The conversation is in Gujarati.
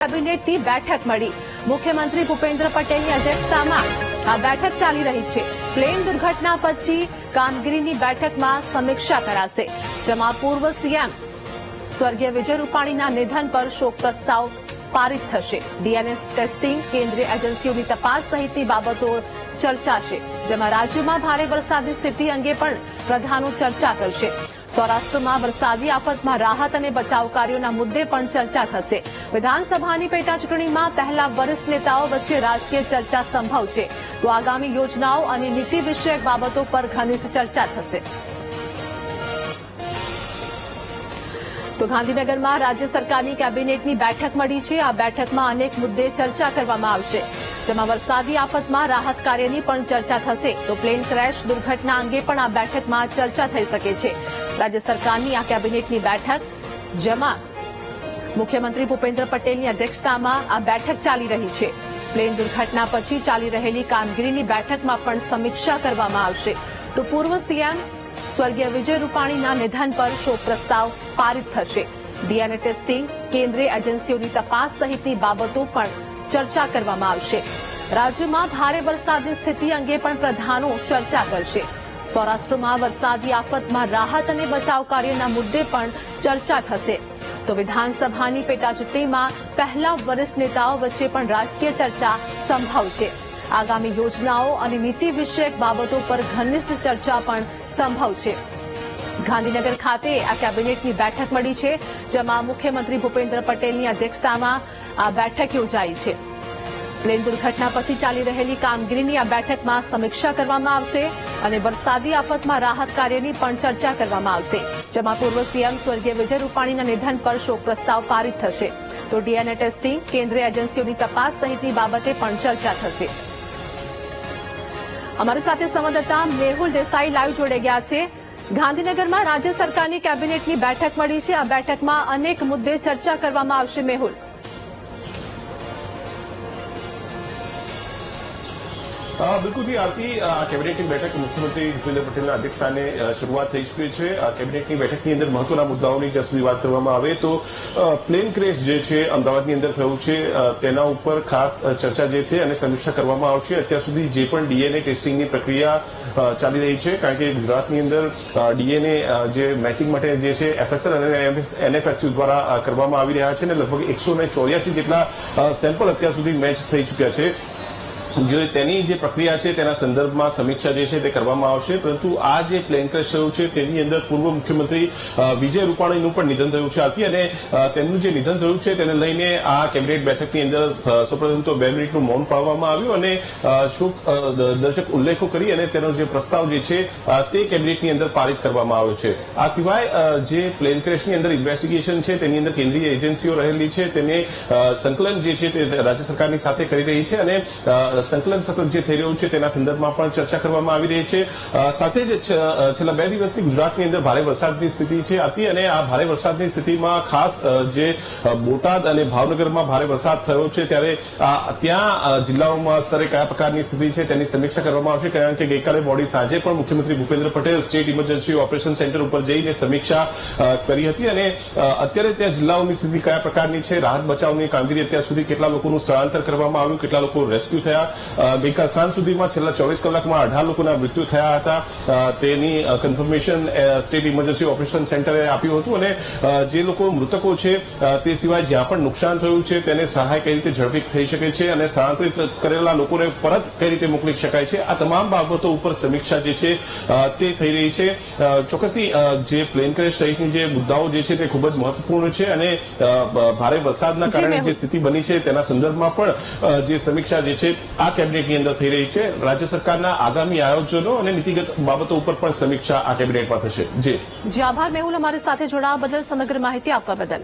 કેબિનેટની બેઠક મળી। મુખ્યમંત્રી ભૂપેન્દ્ર પટેલની અધ્યક્ષતામાં આ બેઠક ચાલી રહી છે। પ્લેન દુર્ઘટના પછી કામગીરીની બેઠકમાં સમીક્ષા કરાશે, જેમાં પૂર્વ સીએમ સ્વર્ગીય વિજય રૂપાણીના નિધન પર શોક પ્રસ્તાવ પારિત થશે। ડીએનએ ટેસ્ટિંગ, કેન્દ્રીય એજન્સીઓની તપાસ સહિતની બાબતો ચર્ચાશે, જેમાં રાજ્યમાં ભારે વરસાદની સ્થિતિ અંગે પણ પ્રધાનો ચર્ચા કરશે। સૌરાષ્ટ્રમાં વરસાદી આફતમાં રાહત અને બચાવ કાર્યોના મુદ્દે પણ ચર્ચા થશે। વિધાનસભાની પેટાચૂંટણીમાં પહેલા વરિષ્ઠ નેતાઓ વચ્ચે રાજકીય ચર્ચા સંભવ છે, તો આગામી યોજનાઓ અને નીતિ વિષયક બાબતો પર ઘનિષ્ઠ ચર્ચા થશે। તો ગાંધીનગરમાં રાજ્ય સરકારની કેબિનેટની બેઠક મળી છે। આ બેઠકમાં અનેક મુદ્દે ચર્ચા કરવામાં આવશે, જેમાં વરસાદી આફતમાં રાહત કાર્યની પણ ચર્ચા થશે। તો પ્લેન ક્રેશ દુર્ઘટના અંગે પણ આ બેઠકમાં ચર્ચા થઈ શકે છે। રાજ્ય સરકારની આ કેબિનેટની બેઠક, જેમાં મુખ્યમંત્રી ભૂપેન્દ્ર પટેલની અધ્યક્ષતામાં આ બેઠક ચાલી રહી છે। પ્લેન દુર્ઘટના પછી ચાલી રહેલી કામગીરીની બેઠકમાં પણ સમીક્ષા કરવામાં આવશે। તો પૂર્વ સીએમ સ્વર્ગીય વિજય રૂપાણીના નિધન પર શોક પ્રસ્તાવ પારિત થશે। ડીએનએ ટેસ્ટિંગ, કેન્દ્રીય એજન્સીઓની તપાસ સહિતની બાબતો પણ ચર્ચા કરવામાં આવશે। રાજ્યમાં ભારે વરસાદની સ્થિતિ અંગે પણ પ્રધાનો ચર્ચા કરશે। સૌરાષ્ટ્રમાં વરસાદી આફતમાં રાહત અને બચાવ કાર્યના મુદ્દે પણ ચર્ચા થશે। તો વિધાનસભાની પેટાચૂંટણીમાં પહેલા વરિષ્ઠ નેતાઓ વચ્ચે પણ રાજકીય ચર્ચા સંભવ છે। આગામી યોજનાઓ અને નીતિ વિષયક બાબતો પર ઘનિષ્ઠ ચર્ચા પણ સંભવ છે। ગાંધીનગર ખાતે આ કેબિનેટની બેઠક મળી છે, જેમાં મુખ્યમંત્રી ભૂપેન્દ્ર પટેલની અધ્યક્ષતામાં આ બેઠક યોજાઈ છે। પ્લેન દુર્ઘટના પછી ચાલી રહેલી કામગીરીની આ બેઠકમાં સમીક્ષા કરવામાં આવશે અને વરસાદી આફતમાં રાહત કાર્યની પણ ચર્ચા કરવામાં આવશે, જેમાં પૂર્વ સીએમ સ્વર્ગીય વિજય રૂપાણીના નિધન પર શોક પ્રસ્તાવ પારિત થશે। તો ડીએનએ ટેસ્ટિંગ, કેન્દ્રીય એજન્સીઓની તપાસ સહિતની બાબતે પણ ચર્ચા થશે। અમારી સાથે સંવાદદાતા મેહુલ દેસાઈ લાઈવ જોડાઈ ગયા છે। ગાંધીનગરમાં રાજ્ય સરકારની કેબિનેટની બેઠક મળી છે। આ બેઠકમાં અનેક મુદ્દે ચર્ચા કરવામાં આવશે। મેહુલ, बिल्कुल जी आरती, कैबिनेटની બેઠક મુખ્યમંત્રી ભૂપેન્દ્ર પટેલના અધ્યક્ષસ્થાને શરૂઆત થઈ ચૂકી છે। કેબિનેટની બેઠકની અંદર મહત્વના મુદ્દાઓની જ્યાં સુધી વાત કરવામાં આવે તો પ્લેન ક્રેશ જે છે અમદાવાદની અંદર થયું છે, તેના ઉપર ખાસ ચર્ચા જે છે અને સમીક્ષા કરવામાં આવશે। અત્યાર સુધી જે પણ ડીએનએ ટેસ્ટિંગની પ્રક્રિયા ચાલી રહી છે, કારણ કે ગુજરાતની અંદર ડીએનએ જે મેચિંગ માટે જે છે એફએસએલ અને એનએફએસયુ દ્વારા કરવામાં આવી રહ્યા છે અને લગભગ 184 જેટલા સેમ્પલ અત્યાર સુધી મેચ થઈ ચૂક્યા છે। જો તેની જે પ્રક્રિયા છે તેના સંદર્ભમાં સમીક્ષા જે છે તે કરવામાં આવશે। પરંતુ આ જે પ્લેન ક્રેશ થયું છે તેની અંદર પૂર્વ મુખ્યમંત્રી વિજય રૂપાણીનું પણ નિધન થયું છે આરતી, અને તેમનું જે નિધન થયું છે તેને લઈને આ કેબિનેટ બેઠકની અંદર સૌપ્રથમ તો 2 મિનિટનું મૌન પાળવામાં આવ્યું અને શોક દર્શક ઉલ્લેખો કરી અને તેનો જે પ્રસ્તાવ જે છે તે કેબિનેટની અંદર પારિત કરવામાં આવ્યો છે। આ સિવાય જે પ્લેન ક્રેશની અંદર ઇન્વેસ્ટિગેશન છે તેની અંદર કેન્દ્રીય એજન્સીઓ રહેલી છે, તેને સંકલન જે છે તે રાજ્ય સરકારની સાથે કરી રહી છે અને સંકલન સતત જે થઈ રહ્યું છે તેના સંદર્ભમાં પણ ચર્ચા કરવામાં આવી રહી છે। સાથે જ છેલ્લા 2 દિવસથી ગુજરાતની અંદર ભારે વરસાદની સ્થિતિ છે આથી, અને આ ભારે વરસાદની સ્થિતિમાં ખાસ જે બોટાદ અને ભાવનગરમાં ભારે વરસાદ થયો છે ત્યારે ત્યાં જિલ્લાઓમાં સ્તરે કયા પ્રકારની સ્થિતિ છે તેની સમીક્ષા કરવામાં આવશે। કારણ કે ગઈકાલે મોડી સાંજે પણ મુખ્યમંત્રી Bhupendra Patel state emergency operation centre ઉપર જઈને સમીક્ષા કરી હતી અને અત્યારે ત્યાં જિલ્લાઓની સ્થિતિ કયા પ્રકારની છે, રાહત બચાવની કામગીરી અત્યાર સુધી કેટલા લોકોનું સ્થળાંતર કરવામાં આવ્યું, કેટલા લોકો રેસ્ક્યુ થયા, ગઈકાલ સાંજ સુધીમાં છેલ્લા 24 કલાકમાં 18 લોકોના મૃત્યુ થયા હતા, તેની કન્ફર્મેશન સ્ટેટ ઇમરજન્સી ઓપરેશન સેન્ટરે આપ્યું હતું અને જે લોકો મૃતકો છે તે સિવાય જ્યાં પણ નુકસાન થયું છે તેને સહાય કઈ રીતે ઝડપી થઈ શકે છે અને સ્થળાંતરિત કરેલા લોકોને પરત કઈ રીતે મોકલી શકાય છે, આ તમામ બાબતો ઉપર સમીક્ષા જે છે તે થઈ રહી છે। ચોક્કસથી જે પ્લેન ક્રેશ સહિતની જે મુદ્દાઓ જે છે તે ખૂબ જ મહત્વપૂર્ણ છે અને ભારે વરસાદના કારણે જે સ્થિતિ બની છે તેના સંદર્ભમાં પણ જે સમીક્ષા જે છે આ કેબિનેટની અંદર થઈ રહી છે। રાજ્ય સરકારના આગામી આયોજનો અને નીતિગત બાબતો ઉપર પણ સમીક્ષા આ કેબિનેટમાં થશે। જી આભાર મેહુલ, અમારી સાથે જોડાવા બદલ, સમગ્ર માહિતી આપવા બદલ।